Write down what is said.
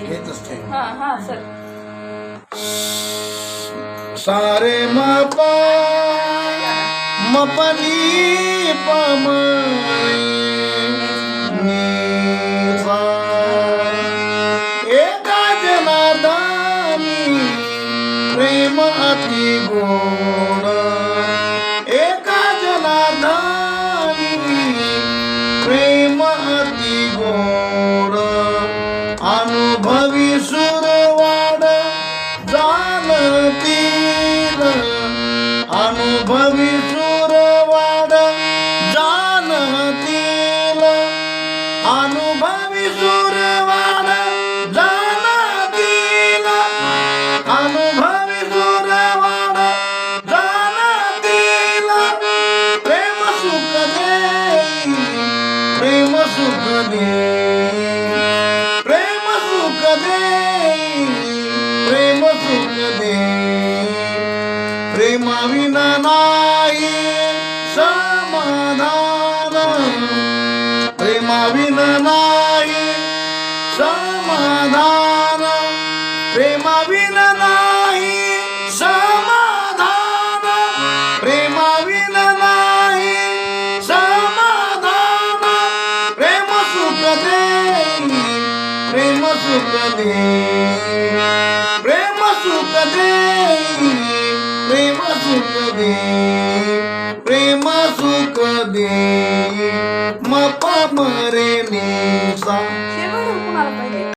घेतच ठेव. हा हा सर. सारे म प नी प म नी सा. एका जनार्दनी प्रेम अति गोड. एका जनार्दनी प्रेम अति गोड. अनुभवी सुरवाड जाणतील. अनुभवी सुरवाड जाणतील. अनुभवी सुरवाड जाणतील. अनुभवी सुरवाड जाणतील. प्रेम सुख देई. प्रेम सुख देई. प्रेम सुख देई. प्रेम सुख देई. प्रेमाविना नाही समाधान. प्रेमाविना नाही समाधान. प्रेमाविना नाही समाधान. प्रेमाविना नाही समाधान. प्रेम सुख देई. प्रेम सुख देई. प्रेम सुख देई. प्रेम सुख देई. प्रेम सुख देई. म प म रे नि सा.